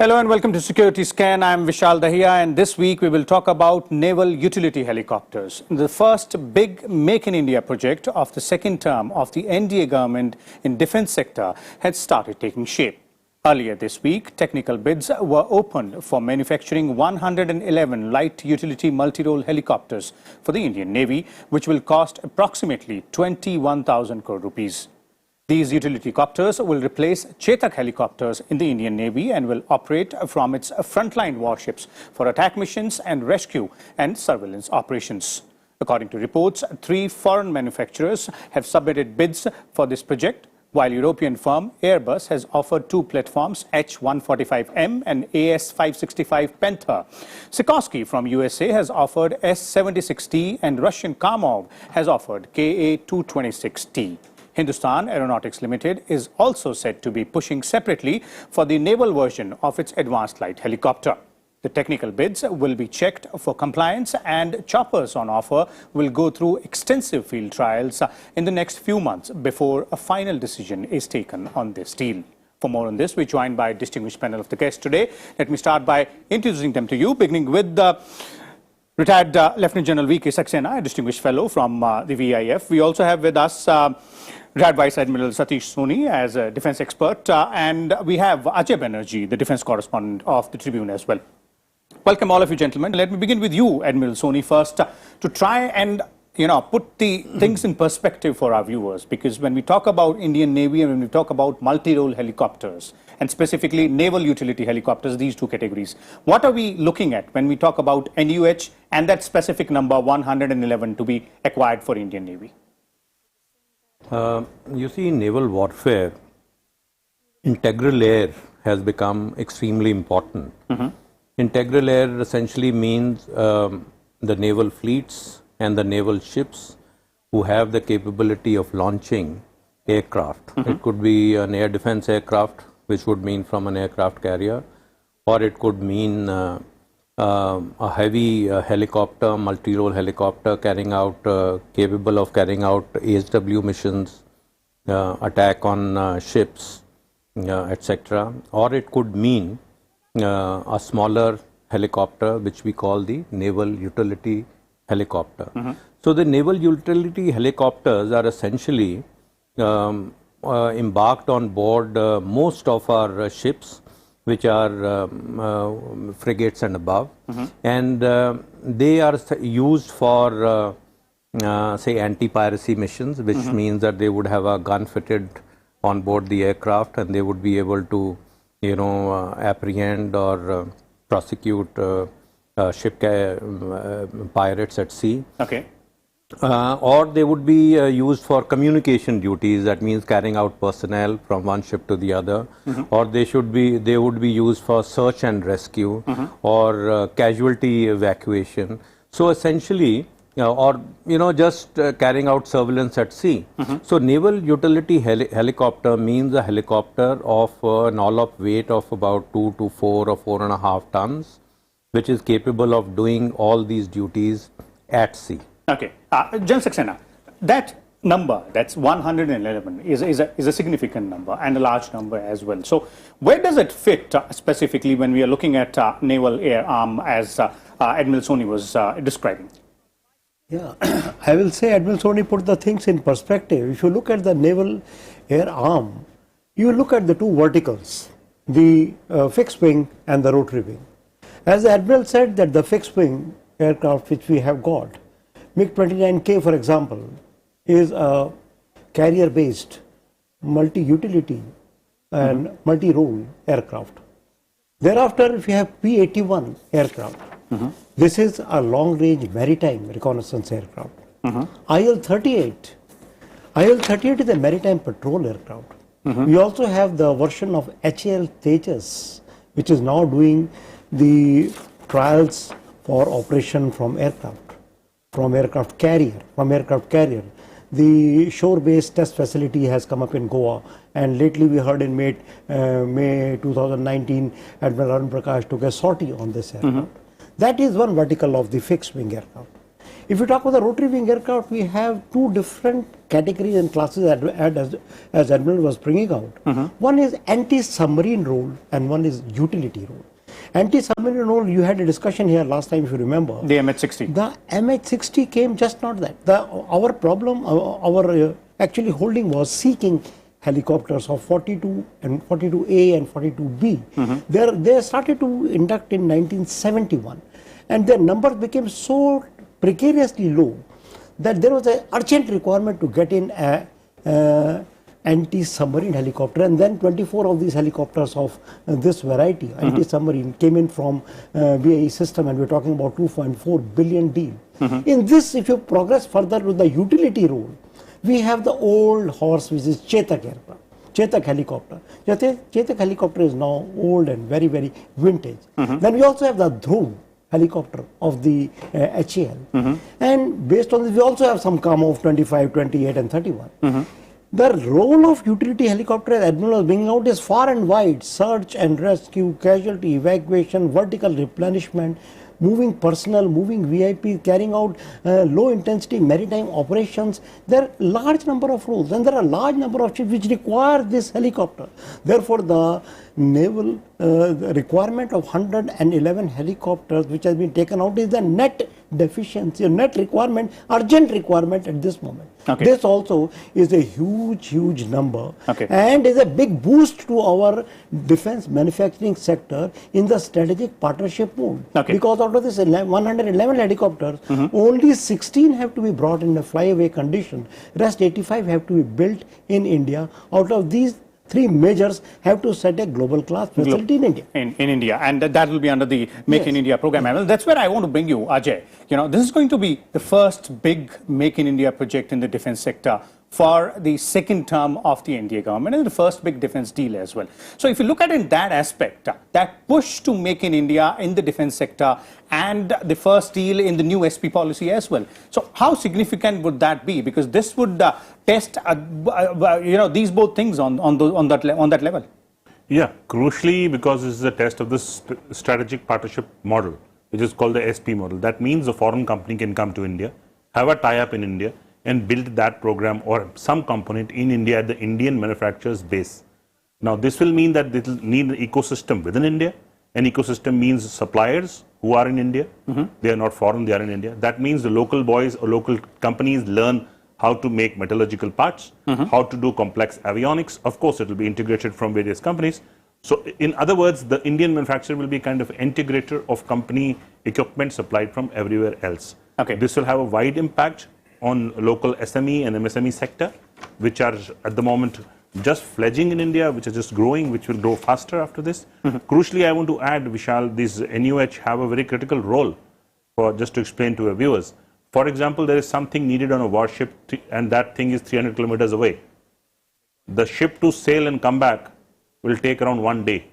Hello and welcome to Security Scan. I'm Vishal Dahiya, and this week we will talk about Naval Utility Helicopters. The first big Make in India project of the second term of the NDA government in defense sector had started taking shape. Earlier this week, technical bids were opened for manufacturing 111 light utility multi-role helicopters for the Indian Navy, which will cost approximately 21,000 crore rupees. These utility copters will replace Chetak helicopters in the Indian Navy and will operate from its frontline warships for attack missions and rescue and surveillance operations. According to reports, 3 foreign manufacturers have submitted bids for this project, while European firm Airbus has offered 2 platforms, H-145M and AS-565 Panther. Sikorsky from USA has offered S-76T and Russian Kamov has offered Ka-226T. Hindustan Aeronautics Limited is also said to be pushing separately for the naval version of its advanced light helicopter. The technical bids will be checked for compliance, and choppers on offer will go through extensive field trials in the next few months before a final decision is taken on this deal. For more on this, we're joined by a distinguished panel of the guests today. Let me start by introducing them to you, beginning with retired Lieutenant General V.K. Saxena, a distinguished fellow from the VIF. We also have with us retired Vice Admiral Satish Soni as a defense expert, and we have Ajay Banerjee, the defense correspondent of the Tribune as well. Welcome all of you gentlemen. Let me begin with you, Admiral Soni, first to try and put the things in perspective for our viewers, because when we talk about Indian Navy and when we talk about multi-role helicopters and specifically naval utility helicopters, these 2 categories, what are we looking at when we talk about NUH and that specific number 111 to be acquired for Indian Navy? You see, in naval warfare, integral air has become extremely important. Integral air essentially means the naval fleets and the naval ships who have the capability of launching aircraft. It could be an air defense aircraft, which would mean from an aircraft carrier, or it could mean a heavy helicopter, multi-role helicopter capable of carrying out ASW missions, attack on ships, etc. Or it could mean a smaller helicopter, which we call the Naval Utility Helicopter. So the Naval Utility Helicopters are essentially embarked on board most of our ships, which are frigates and above, and they are used for say anti-piracy missions, which means that they would have a gun fitted on board the aircraft and they would be able to apprehend or prosecute ship pirates at sea. Okay. Or they would be used for communication duties, that means carrying out personnel from one ship to the other, or they would be used for search and rescue, or casualty evacuation. So essentially, or just carrying out surveillance at sea. So naval utility helicopter means a helicopter of an all-up weight of about 2 to 4 or 4.5 tons, which is capable of doing all these duties at sea. Okay. General Saxena, that number, that's 111, is a significant number and a large number as well. So where does it fit specifically when we are looking at naval air arm as Admiral Soni was describing? Yeah, I will say Admiral Soni put the things in perspective. If you look at the naval air arm, you look at the 2 verticals, the fixed wing and the rotary wing. As the Admiral said, that the fixed wing aircraft which we have got, MiG-29K, for example, is a carrier-based multi-utility and multi-role aircraft. Thereafter, if you have P-81 aircraft, this is a long-range maritime reconnaissance aircraft. IL-38 is a maritime patrol aircraft. We also have the version of HAL Tejas, which is now doing the trials for operation from aircraft carrier. The shore-based test facility has come up in Goa, and lately we heard in May 2019, Admiral Arun Prakash took a sortie on this aircraft. That is one vertical of the fixed wing aircraft. If you talk about the rotary wing aircraft, we have two different categories and classes as Admiral was bringing out. One is anti-submarine role and one is utility role. Anti-submarine role, you had a discussion here last time, if you remember. The MH-60. The MH-60 came just not that. Our problem, our actually holding was seeking helicopters of 42 and 42A and 42B. They started to induct in 1971, and their numbers became so precariously low that there was an urgent requirement to get in a anti-submarine helicopter, and then 24 of these helicopters of this variety, anti-submarine, came in from BAE system, and we're talking about 2.4 billion deal. In this, if you progress further with the utility role, we have the old horse, which is Chetak aircraft, Chetak helicopter. Chetak helicopter is now old and very, very vintage. Then we also have the Dhruv helicopter of the HAL. And based on this, we also have some Kamov 25, 28 and 31. The role of utility helicopter, as Admiral was bringing out, is far and wide: search and rescue, casualty evacuation, vertical replenishment, moving personnel, moving VIP, carrying out low intensity maritime operations. There are large number of roles, and there are large number of ships which require this helicopter. Therefore, the naval the requirement of 111 helicopters which has been taken out is the net deficiency, net requirement, urgent requirement at this moment. This also is a huge number, and is a big boost to our defense manufacturing sector in the strategic partnership mode. Because out of this 111 helicopters, only 16 have to be brought in a flyaway condition. Rest 85 have to be built in India. Out of these, 3 majors have to set a global class facility in India. In India, and that will be under the Make in India program. Well, that's where I want to bring you, Ajay. You know, this is going to be the first big Make in India project in the defense sector for the second term of the NDA government, and the first big defense deal as well. So if you look at it in that aspect, that push to Make in India in the defense sector and the first deal in the new SP policy as well. So how significant would that be? Because this would test, these both things on that level. Yeah, crucially, because this is a test of this strategic partnership model, which is called the SP model. That means a foreign company can come to India, have a tie-up in India, and build that program or some component in India at the Indian manufacturer's base. Now, this will mean that it will need an ecosystem within India. An ecosystem means suppliers who are in India. They are not foreign, they are in India. That means the local boys or local companies learn how to make metallurgical parts, how to do complex avionics. Of course, it will be integrated from various companies. So, in other words, the Indian manufacturer will be kind of integrator of company equipment supplied from everywhere else. This will have a wide impact on local SME and MSME sector, which are at the moment just fledging in India, which is just growing, which will grow faster after this. Crucially, I want to add, Vishal, these NUH have a very critical role for, just to explain to our viewers. For example, there is something needed on a warship, and that thing is 300 kilometers away. The ship to sail and come back will take around 1 day.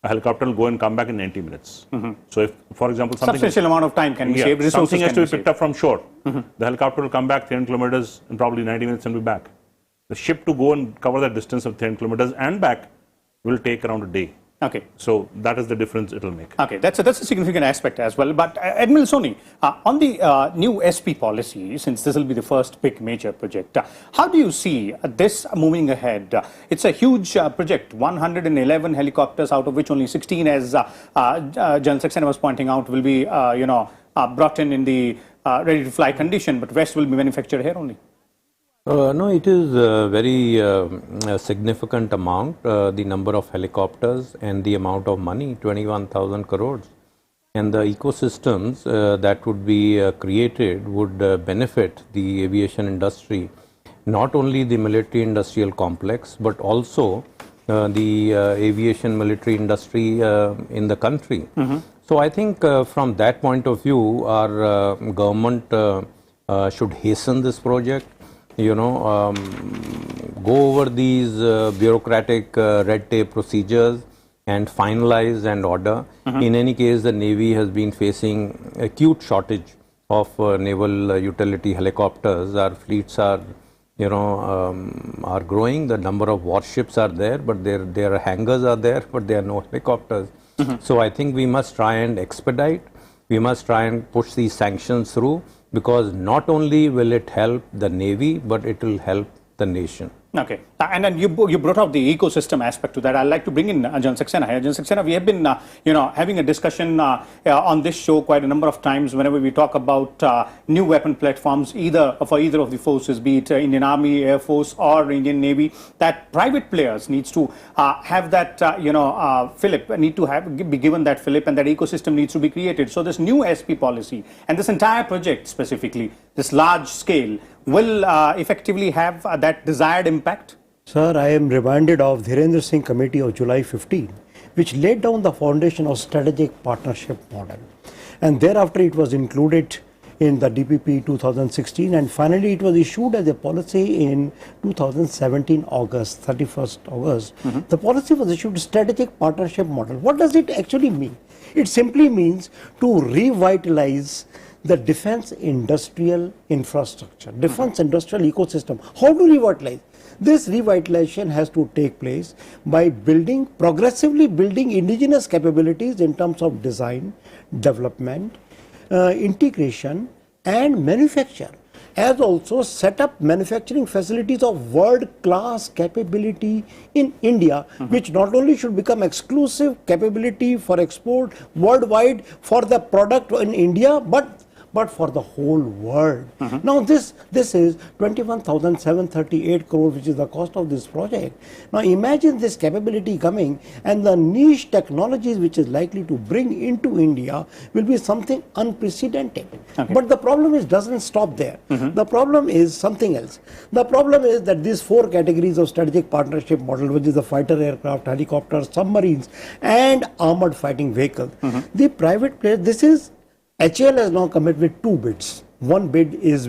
A helicopter will go and come back in 90 minutes. So if, for example, something... Substantial amount of time can be saved, resources something has to be picked saved up from shore. The helicopter will come back 300 kilometers in probably 90 minutes and be back. The ship to go and cover that distance of 300 kilometers and back will take around a day. So that is the difference it will make. That's a significant aspect as well. But Admiral Soni, on the new SP policy, since this will be the first big major project, how do you see this moving ahead? It's a huge project, 111 helicopters, out of which only 16, as General Saxena was pointing out, will be brought in the ready to fly condition, but rest will be manufactured here only. No, it is a very significant amount, the number of helicopters and the amount of money, 21,000 crores. And the ecosystems that would be created would benefit the aviation industry, not only the military industrial complex, but also the aviation military industry in the country. So I think from that point of view, our government should hasten this project. Go over these bureaucratic red tape procedures and finalize and order. In any case, the Navy has been facing acute shortage of naval utility helicopters. Our fleets are, are growing. The number of warships are there, but their hangars are there, but there are no helicopters. So I think we must try and expedite. We must try and push these sanctions through. because not only will it help the Navy, but it will help the nation. Okay, and then you brought up the ecosystem aspect to that. I'd like to bring in General Saxena here. General Saxena, we have been, having a discussion on this show quite a number of times whenever we talk about new weapon platforms, for either of the forces, be it Indian Army, Air Force, or Indian Navy, that private players needs to have that, fillip, be given that fillip, and that ecosystem needs to be created. So this new SP policy and this entire project specifically, this large scale, will effectively have that desired impact? Sir, I am reminded of Dhirendra Singh Committee of July 15, which laid down the foundation of strategic partnership model. And thereafter it was included in the DPP 2016, and finally it was issued as a policy in 2017 August, 31st August. The policy was issued strategic partnership model. What does it actually mean? It simply means to revitalize the defense industrial infrastructure, defense industrial ecosystem. How to revitalize? This revitalization has to take place by progressively building indigenous capabilities in terms of design, development, integration and manufacture, as also set up manufacturing facilities of world-class capability in India, which not only should become exclusive capability for export worldwide for the product in India, but for the whole world. Now this is 21,738 crore, which is the cost of this project. Now imagine this capability coming, and the niche technologies which is likely to bring into India will be something unprecedented. But the problem doesn't stop there. The problem is something else. The problem is that these four categories of strategic partnership model, which is the fighter aircraft, helicopters, submarines and armored fighting vehicles, the private players, HAL has now come up with two bids. One bid is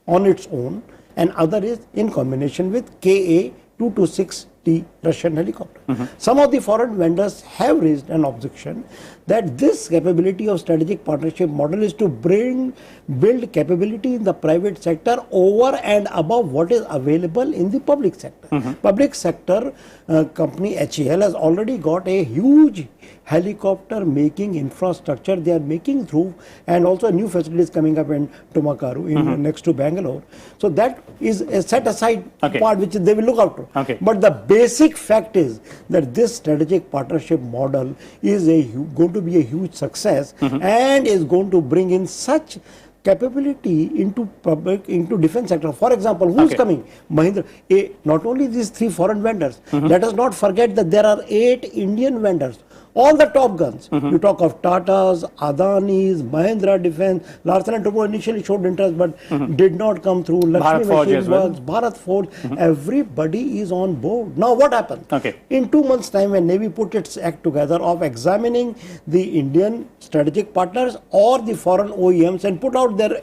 on its own, and other is in combination with KA-226T Russian helicopter. Some of the foreign vendors have raised an objection that this capability of strategic partnership model is to build capability in the private sector over and above what is available in the public sector. Public sector company HAL has already got a huge helicopter making infrastructure they are making through, and also new facilities coming up in Tumakaru next to Bangalore. So that is a set aside part which they will look after. But the basic fact is that this strategic partnership model is going to be a huge success and is going to bring in such capability into defense sector. For example, who is coming? Mahindra. Not only these three foreign vendors, let us not forget that there are 8 Indian vendors. All the top guns. You talk of Tata's, Adani's, Mahindra Defense, Larsen & Toubro initially showed interest but did not come through. Lakshmi Machine Works, Bharat Forge, everybody is on board. Now what happens? In 2 months' time, when Navy put its act together of examining the Indian strategic partners or the foreign OEMs and put out their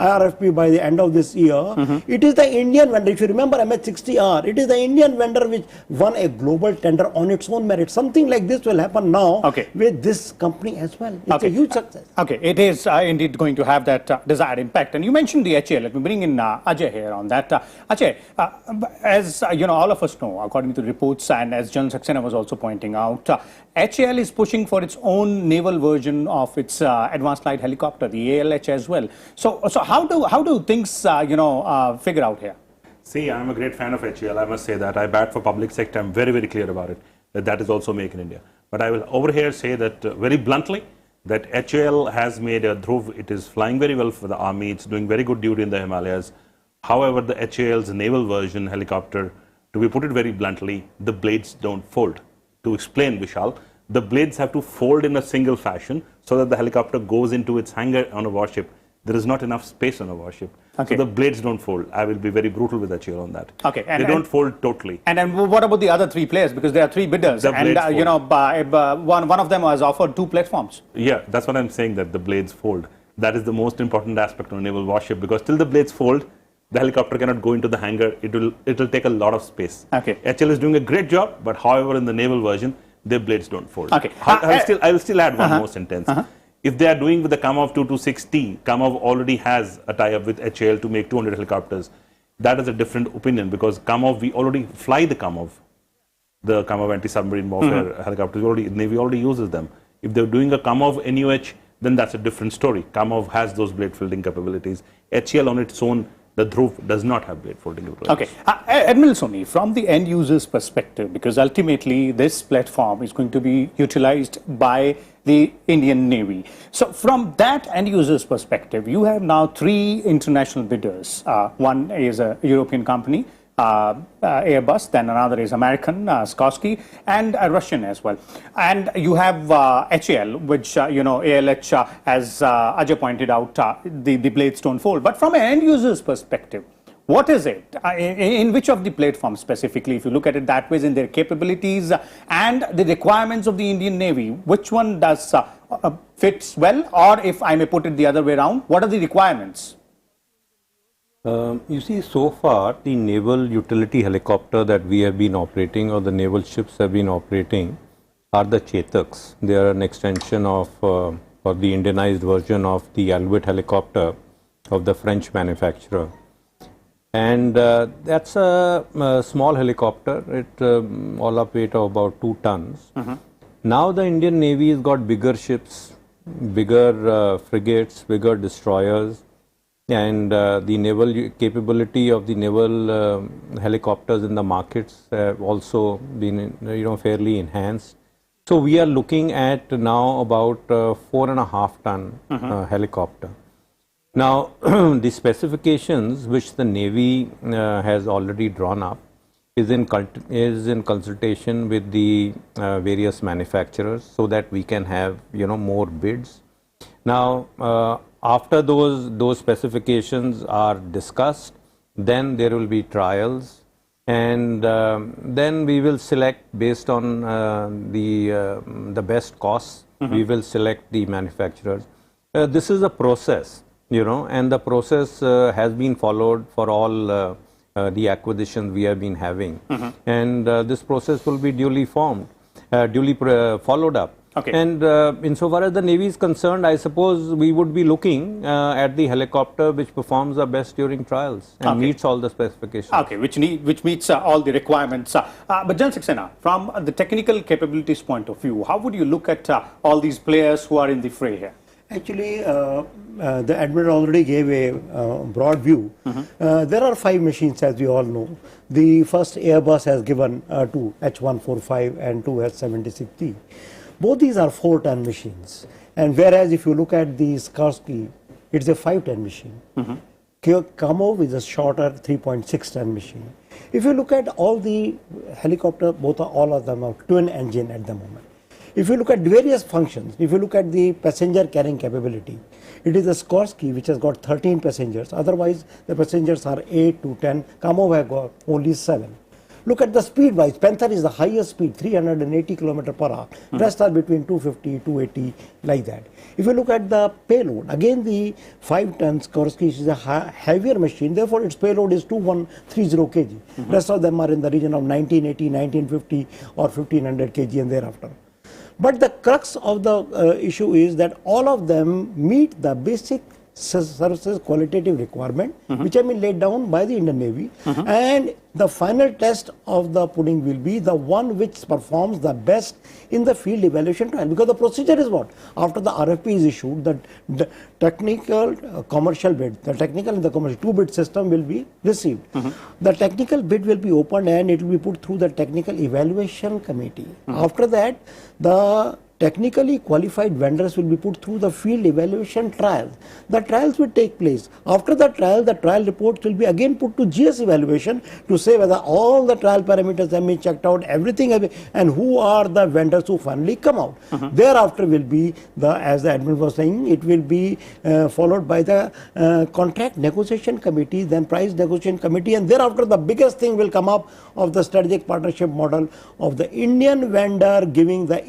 IRFP by the end of this year, it is the Indian vendor. If you remember MH-60R, it is the Indian vendor which won a global tender on its own merit. Something like this will happen now with this company as well. It's a huge success. It is indeed going to have that desired impact. And you mentioned the HAL. Let me bring in Ajay here on that. Ajay, as all of us know, according to reports, and as General Saxena was also pointing out, HAL is pushing for its own naval version of its advanced light helicopter, the ALH as well. So how do things figure out here? See, I'm a great fan of HAL. I must say that I bat for public sector. I'm very, very clear about it. That is also Make in India. But I will over here say that very bluntly, that HAL has made a Dhruv. It is flying very well for the army. It's doing very good duty in the Himalayas. However, the HAL's naval version helicopter, to be put it very bluntly, the blades don't fold. To explain, Vishal, the blades have to fold in a single fashion so that the helicopter goes into its hangar on a warship. There is not enough space on a warship. So the blades don't fold. I will be very brutal with HAL on that. They don't fold totally. And then what about the other 3 players? Because there are 3 bidders, and one of them has offered 2 platforms. Yeah, that's what I'm saying, that the blades fold. That is the most important aspect on a naval warship, because till the blades fold, the helicopter cannot go into the hangar. It will take a lot of space. HAL is doing a great job, but however, in the naval version, their blades don't fold. I will still add one more sentence. If they are doing with the Kamov 226T, Kamov already has a tie-up with HAL to make 200 helicopters. That is a different opinion, because Kamov, we already fly the Kamov anti-submarine warfare helicopters. Navy already uses them. If they're doing a Kamov NUH, then that's a different story. Kamov has those blade folding capabilities. HCL on its own, the Dhruv does not have blade folding capabilities. Okay. Admiral Soni, from the end user's perspective, because ultimately this platform is going to be utilized by the Indian Navy. So from that end user's perspective, you have now 3 international bidders. One is a European company, Airbus, then another is American, Skorsky, and Russian as well. And you have HAL, which, ALH, as Ajay pointed out, the blades don't fold. But from an end user's perspective, what is it? In which of the platforms specifically, if you look at it that way, in their capabilities and the requirements of the Indian Navy, which one does fits well? Or if I may put it the other way around, what are the requirements? You see, so far, the naval utility helicopter that we have been operating, or the naval ships have been operating, are the Chetaks. They are an extension of, or the Indianized version of the Alouette helicopter of the French manufacturer. And that's a small helicopter. It all up weight of about 2 tons. Now the Indian Navy has got bigger ships, bigger frigates, bigger destroyers, and the naval capability of the naval helicopters in the markets have also been fairly enhanced. So we are looking at now about 4.5 ton helicopter. Now the specifications which the Navy has already drawn up is in consultation with the various manufacturers, so that we can have more bids. Now after those specifications are discussed, then there will be trials, and then we will select based on the best costs. We will select the manufacturers. This is a process, and the process has been followed for all the acquisitions we have been having, and this process will be duly followed up. Okay. And insofar as the Navy is concerned, I suppose we would be looking at the helicopter which performs the best during trials and meets all the specifications. Okay, which meets all the requirements. But General Saxena, from the technical capabilities point of view, how would you look at all these players who are in the fray here? Actually, the Admiral already gave a broad view. There are 5 machines, as we all know. The first Airbus has given 2 H145 and 2 H76T. Both these are 4-ton machines. And whereas if you look at the Skorsky, it's a 5-ton machine. Kamov is a shorter 3.6-ton machine. If you look at all the helicopter, all of them are twin engine at the moment. If you look at various functions, if you look at the passenger carrying capability, it is a Skorsky which has got 13 passengers. Otherwise, the passengers are 8 to 10. Kamov has got only 7. Look at the speed wise. Panther is the highest speed, 380 km per hour. Rest are between 250, 280, like that. If you look at the payload, again the 5-ton Skorsky is a heavier machine, therefore its payload is 2130 kg. Rest of them are in the region of 1980, 1950 or 1500 kg and thereafter. But the crux of the issue is that all of them meet the basic services qualitative requirement which have been laid down by the Indian Navy, and the final test of the pudding will be the one which performs the best in the field evaluation trial, because the procedure is what? After the RFP is issued, the technical commercial bid, the technical and the commercial 2-bid system will be received. The technical bid will be opened and it will be put through the technical evaluation committee. After that, the technically qualified vendors will be put through the field evaluation trials. The trials will take place. After the trial reports will be again put to GS evaluation to say whether all the trial parameters have been checked out, everything have been, and who are the vendors who finally come out. Thereafter will be, as the Admiral was saying, it will be followed by the contract negotiation committee, then price negotiation committee, and thereafter the biggest thing will come up of the strategic partnership model of the Indian vendor giving the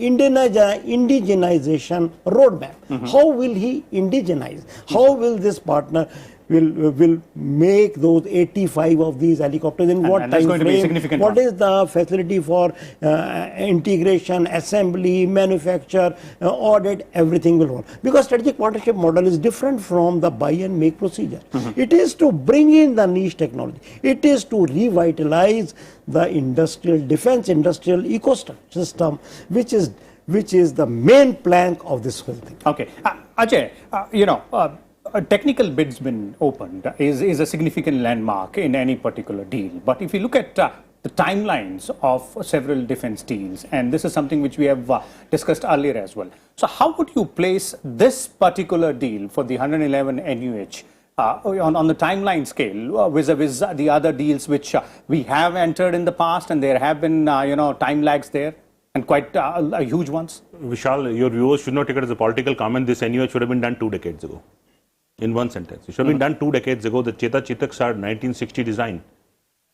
indigenization roadmap. How will he indigenize? How will this partner will make those 85 of these helicopters in what time frame? What is the facility for integration, assembly, manufacture, audit? Everything will roll. Because strategic partnership model is different from the buy and make procedure. It is to bring in the niche technology. It is to revitalize the defense industrial ecosystem, which is the main plank of this whole thing. Okay. Ajay, a technical bid's been opened is a significant landmark in any particular deal. But if you look at the timelines of several defense deals, and this is something which we have discussed earlier as well. So how would you place this particular deal for the 111 NUH on the timeline scale vis-a-vis the other deals which we have entered in the past, and there have been time lags there and quite huge ones? Vishal, your viewers should not take it as a political comment. This NUH should have been done 2 decades ago. In one sentence, it should have been done 2 decades ago. The Chetak started 1960 design.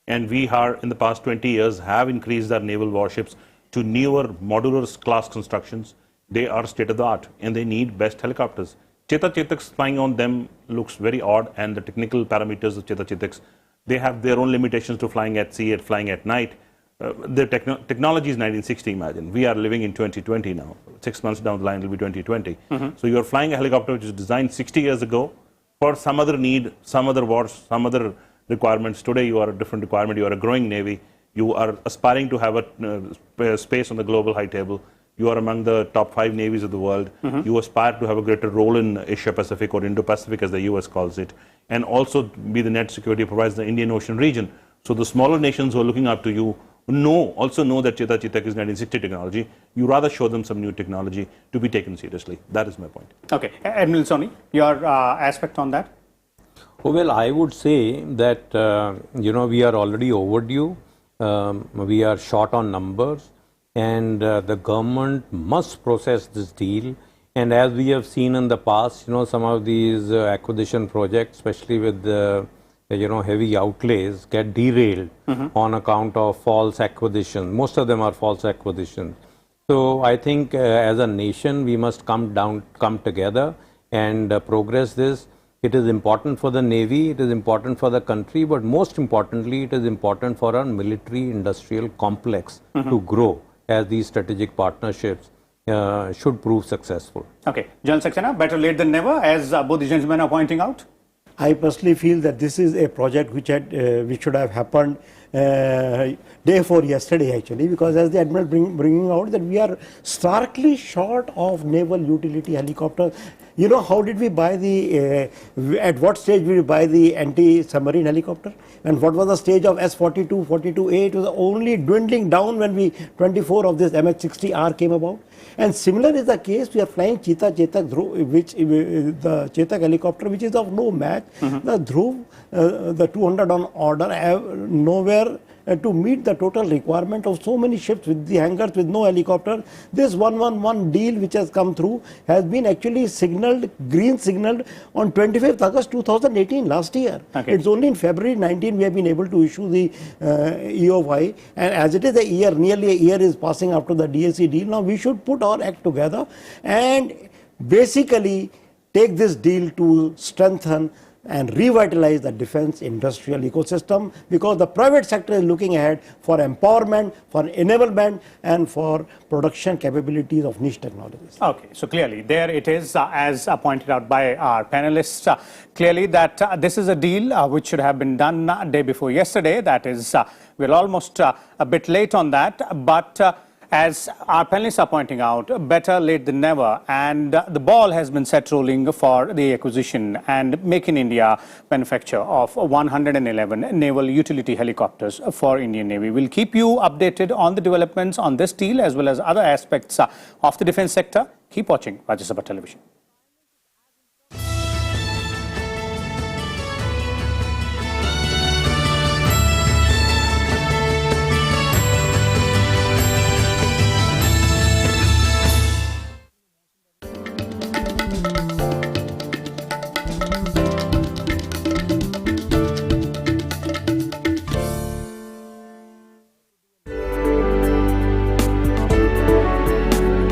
And we are, in the past 20 years, have increased our naval warships to newer modular class constructions. They are state of the art and they need best helicopters. Chetaks flying on them looks very odd, and the technical parameters of Chetaks, they have their own limitations to flying at sea and flying at night. The technology is 1960, imagine. We are living in 2020 now. 6 months down the line, it will be 2020. So you're flying a helicopter which was designed 60 years ago for some other need, some other wars, some other requirements. Today you are a different requirement. You are a growing navy. You are aspiring to have a space on the global high table. You are among the top 5 navies of the world. You aspire to have a greater role in Asia Pacific, or Indo-Pacific as the US calls it, and also be the net security provides the Indian Ocean region. So the smaller nations who are looking up to you also know that Chetak is 1960 technology. You rather show them some new technology to be taken seriously. That is my point. Okay. Admiral Soni, your aspect on that? Oh, well, I would say that, we are already overdue. We are short on numbers, and the government must process this deal. And as we have seen in the past, some of these acquisition projects, especially with the heavy outlays, get derailed on account of false acquisition. Most of them are false acquisitions. So I think as a nation, we must come together and progress this. It is important for the Navy, it is important for the country, but most importantly, it is important for our military-industrial complex to grow, as these strategic partnerships should prove successful. Okay. General Saxena, better late than never, as both the gentlemen are pointing out. I personally feel that this is a project which should have happened day before yesterday, actually, because as the Admiral bringing out that we are starkly short of naval utility helicopters. How did we buy at what stage did we buy the anti-submarine helicopter? And what was the stage of S-42, 42A? It was only dwindling down when 24 of this MH-60R came about. And similar is the case, we are flying Chetak Dhruv, the Chetak helicopter, which is of no match. The Dhruv, the 200 on order, have nowhere to meet the total requirement of so many ships with the hangars with no helicopter. This 111 deal which has come through has been actually green signaled on 25th August 2018, last year. Okay. It's only in February 19 we have been able to issue the EOY, and as it is nearly a year is passing after the DSC deal. Now we should put our act together and basically take this deal to strengthen and revitalize the defense industrial ecosystem, because the private sector is looking ahead for empowerment, for enablement, and for production capabilities of niche technologies. Okay, so clearly there it is, as pointed out by our panelists, clearly that this is a deal which should have been done day before yesterday. That is, we're almost a bit late on that, but as our panelists are pointing out, better late than never, and the ball has been set rolling for the acquisition and Make in India manufacture of 111 naval utility helicopters for Indian Navy. We'll keep you updated on the developments on this deal as well as other aspects of the defense sector. Keep watching Rajya Sabha Television.